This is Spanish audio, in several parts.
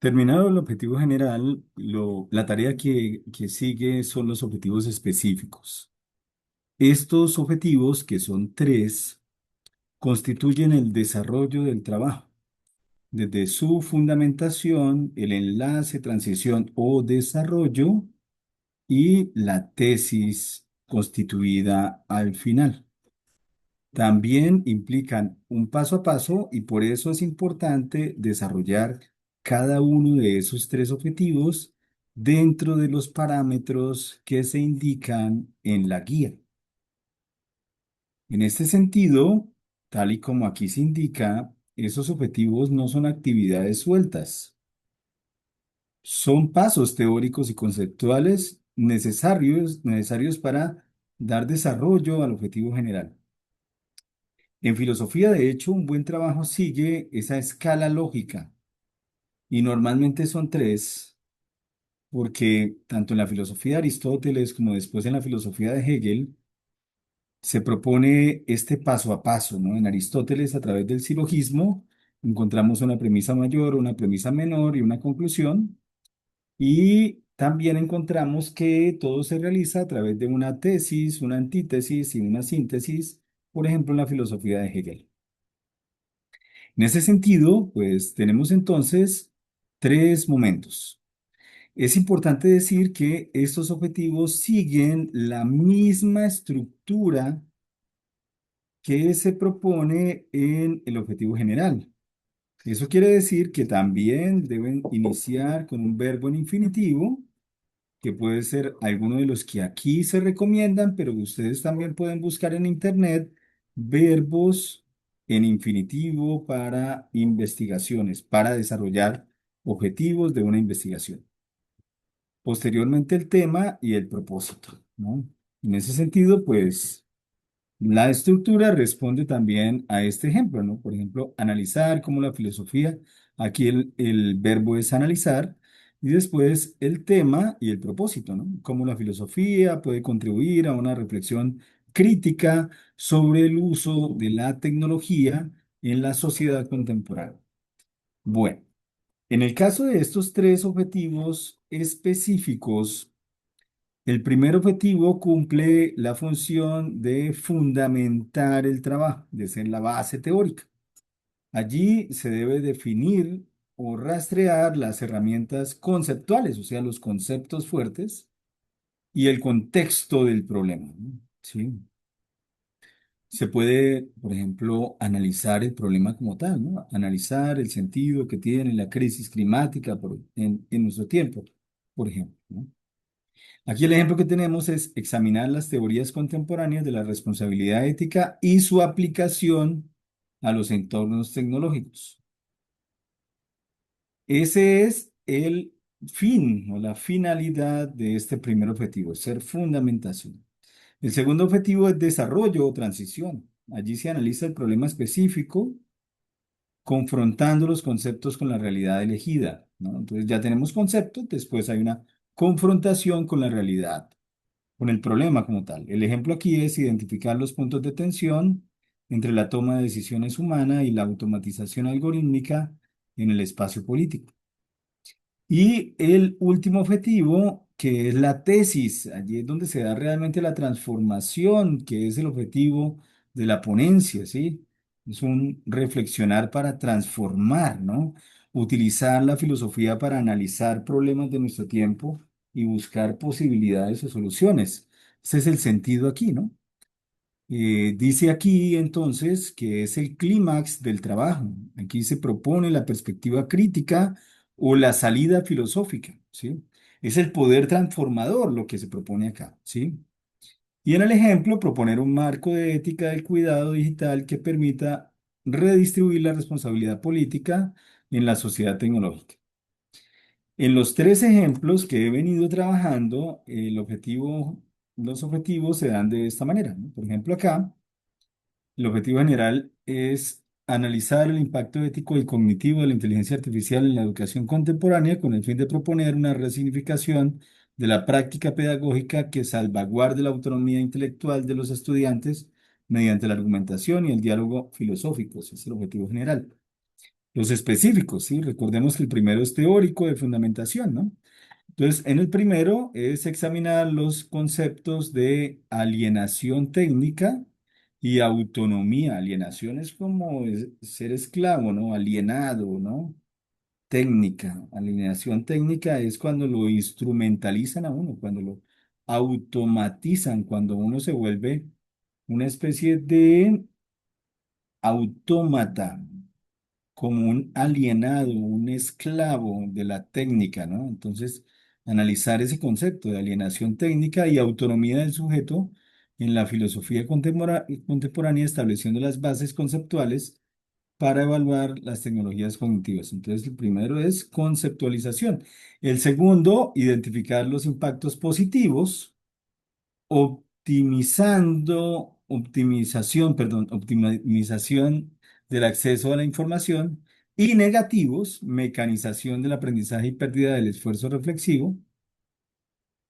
Terminado el objetivo general, la tarea que sigue son los objetivos específicos. Estos objetivos, que son tres, constituyen el desarrollo del trabajo, desde su fundamentación, el enlace, transición o desarrollo y la tesis constituida al final. También implican un paso a paso y por eso es importante desarrollar cada uno de esos tres objetivos dentro de los parámetros que se indican en la guía. En este sentido, tal y como aquí se indica, esos objetivos no son actividades sueltas, son pasos teóricos y conceptuales necesarios para dar desarrollo al objetivo general. En filosofía, de hecho, un buen trabajo sigue esa escala lógica y normalmente son tres, porque tanto en la filosofía de Aristóteles como después en la filosofía de Hegel se propone este paso a paso, ¿no? En Aristóteles, a través del silogismo, encontramos una premisa mayor, una premisa menor y una conclusión, y también encontramos que todo se realiza a través de una tesis, una antítesis y una síntesis, por ejemplo, en la filosofía de Hegel. En ese sentido, pues tenemos entonces tres momentos. Es importante decir que estos objetivos siguen la misma estructura que se propone en el objetivo general. Eso quiere decir que también deben iniciar con un verbo en infinitivo, que puede ser alguno de los que aquí se recomiendan, pero ustedes también pueden buscar en internet verbos en infinitivo para investigaciones, para desarrollar objetivos de una investigación. Posteriormente el tema y el propósito, ¿no? En ese sentido, pues la estructura responde también a este ejemplo, ¿no? Por ejemplo, analizar como la filosofía, aquí el verbo es analizar, y después el tema y el propósito, ¿no? Cómo la filosofía puede contribuir a una reflexión crítica sobre el uso de la tecnología en la sociedad contemporánea. Bueno, en el caso de estos tres objetivos específicos, el primer objetivo cumple la función de fundamentar el trabajo, de ser la base teórica. Allí se debe definir o rastrear las herramientas conceptuales, o sea, los conceptos fuertes y el contexto del problema, ¿no? ¿Sí? Se puede, por ejemplo, analizar el problema como tal, ¿no? Analizar el sentido que tiene la crisis climática en nuestro tiempo, por ejemplo, ¿no? Aquí el ejemplo que tenemos es examinar las teorías contemporáneas de la responsabilidad ética y su aplicación a los entornos tecnológicos. Ese es el fin o la finalidad de este primer objetivo, ser fundamentación. El segundo objetivo es desarrollo o transición. Allí se analiza el problema específico, confrontando los conceptos con la realidad elegida, ¿no? Entonces ya tenemos conceptos, después hay una confrontación con la realidad, con el problema como tal. El ejemplo aquí es identificar los puntos de tensión entre la toma de decisiones humana y la automatización algorítmica en el espacio político. Y el último objetivo, que es la tesis, allí es donde se da realmente la transformación, que es el objetivo de la ponencia, ¿sí? Es un reflexionar para transformar, ¿no? Utilizar la filosofía para analizar problemas de nuestro tiempo y buscar posibilidades o soluciones. Ese es el sentido aquí, ¿no? Dice aquí entonces que es el clímax del trabajo. Aquí se propone la perspectiva crítica o la salida filosófica, ¿sí? Es el poder transformador lo que se propone acá, ¿sí? Y en el ejemplo, proponer un marco de ética del cuidado digital que permita redistribuir la responsabilidad política en la sociedad tecnológica. En los tres ejemplos que he venido trabajando, los objetivos se dan de esta manera, ¿no? Por ejemplo, acá. El objetivo general es analizar el impacto ético y cognitivo de la inteligencia artificial en la educación contemporánea con el fin de proponer una resignificación de la práctica pedagógica que salvaguarde la autonomía intelectual de los estudiantes mediante la argumentación y el diálogo filosófico. Ese es el objetivo general. Los específicos, ¿sí? Recordemos que el primero es teórico de fundamentación, ¿no? Entonces, en el primero es examinar los conceptos de alienación técnica y autonomía. Alienación es como ser esclavo, ¿no? Alienado, ¿no? Técnica. Alienación técnica es cuando lo instrumentalizan a uno, cuando lo automatizan, cuando uno se vuelve una especie de autómata, como un alienado, un esclavo de la técnica, ¿no? Entonces, analizar ese concepto de alienación técnica y autonomía del sujeto en la filosofía contemporánea, estableciendo las bases conceptuales para evaluar las tecnologías cognitivas. Entonces, el primero es conceptualización. El segundo, identificar los impactos positivos optimización del acceso a la información y negativos, mecanización del aprendizaje y pérdida del esfuerzo reflexivo.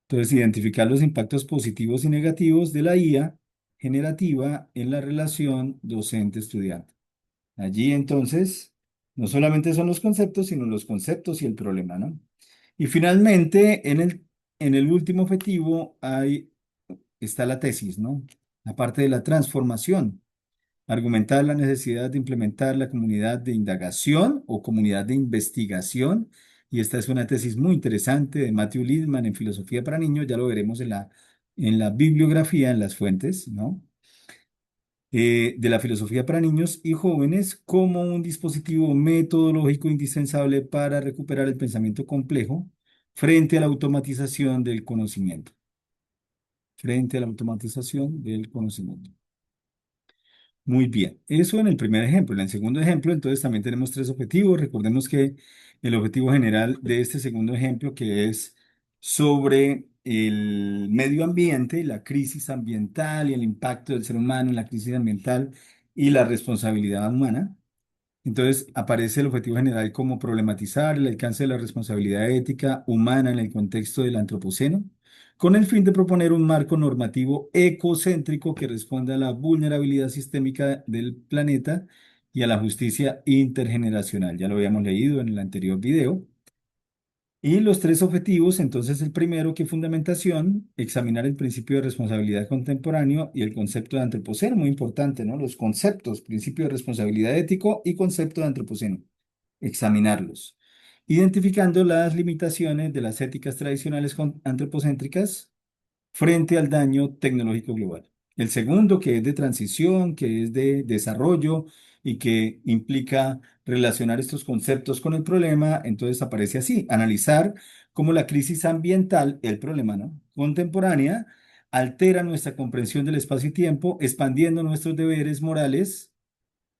Entonces, identificar los impactos positivos y negativos de la IA generativa en la relación docente-estudiante. Allí entonces, no solamente son los conceptos, sino los conceptos y el problema, ¿no? Y finalmente, en el último objetivo está la tesis, ¿no? La parte de la transformación. Argumentar la necesidad de implementar la comunidad de indagación o comunidad de investigación. Y esta es una tesis muy interesante de Matthew Lipman en Filosofía para Niños. Ya lo veremos en la bibliografía, en las fuentes, ¿no? De la filosofía para niños y jóvenes como un dispositivo metodológico indispensable para recuperar el pensamiento complejo frente a la automatización del conocimiento. Frente a la automatización del conocimiento. Muy bien, eso en el primer ejemplo. En el segundo ejemplo, entonces también tenemos tres objetivos. Recordemos que el objetivo general de este segundo ejemplo, que es sobre el medio ambiente, la crisis ambiental y el impacto del ser humano en la crisis ambiental y la responsabilidad humana. Entonces aparece el objetivo general como problematizar el alcance de la responsabilidad ética humana en el contexto del antropoceno, con el fin de proponer un marco normativo ecocéntrico que responda a la vulnerabilidad sistémica del planeta y a la justicia intergeneracional. Ya lo habíamos leído en el anterior video. Y los tres objetivos, entonces el primero que fundamentación, examinar el principio de responsabilidad contemporáneo y el concepto de antropoceno, muy importante, ¿no? Los conceptos, principio de responsabilidad ético y concepto de antropoceno, examinarlos, identificando las limitaciones de las éticas tradicionales antropocéntricas frente al daño tecnológico global. El segundo, que es de transición, que es de desarrollo y que implica relacionar estos conceptos con el problema, entonces aparece así, analizar cómo la crisis ambiental, el problema, ¿no? Contemporánea, altera nuestra comprensión del espacio y tiempo, expandiendo nuestros deberes morales,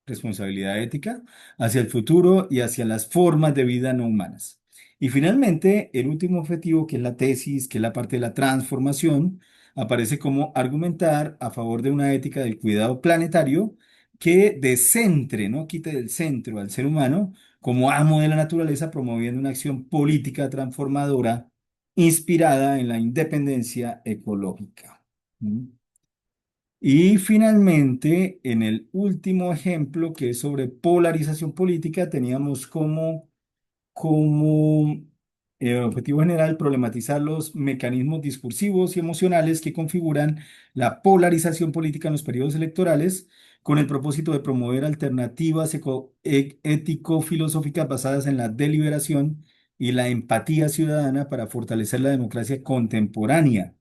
responsabilidad ética, hacia el futuro y hacia las formas de vida no humanas. Y finalmente, el último objetivo, que es la tesis, que es la parte de la transformación, aparece como argumentar a favor de una ética del cuidado planetario que descentre, ¿no? Quite del centro al ser humano como amo de la naturaleza, promoviendo una acción política transformadora inspirada en la independencia ecológica. ¿Mm? Y finalmente, en el último ejemplo, que es sobre polarización política, teníamos como objetivo general problematizar los mecanismos discursivos y emocionales que configuran la polarización política en los periodos electorales, con el propósito de promover alternativas ético-filosóficas basadas en la deliberación y la empatía ciudadana para fortalecer la democracia contemporánea.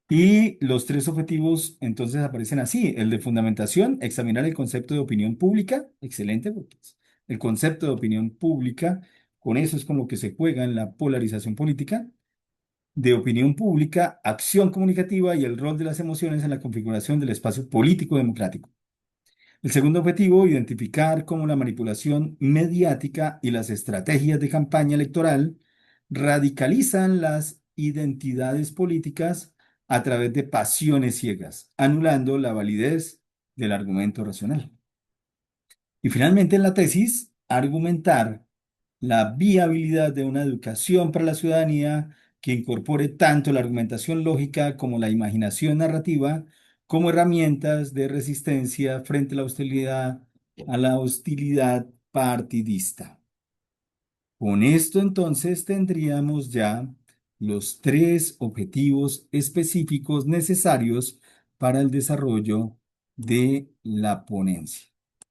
Y los tres objetivos entonces aparecen así. El de fundamentación, examinar el concepto de opinión pública, excelente, porque es el concepto de opinión pública, con eso es con lo que se juega en la polarización política, de opinión pública, acción comunicativa y el rol de las emociones en la configuración del espacio político democrático. El segundo objetivo, identificar cómo la manipulación mediática y las estrategias de campaña electoral radicalizan las identidades políticas a través de pasiones ciegas, anulando la validez del argumento racional. Y finalmente en la tesis, argumentar la viabilidad de una educación para la ciudadanía que incorpore tanto la argumentación lógica como la imaginación narrativa como herramientas de resistencia frente a la hostilidad partidista. Con esto entonces tendríamos ya los tres objetivos específicos necesarios para el desarrollo de la ponencia.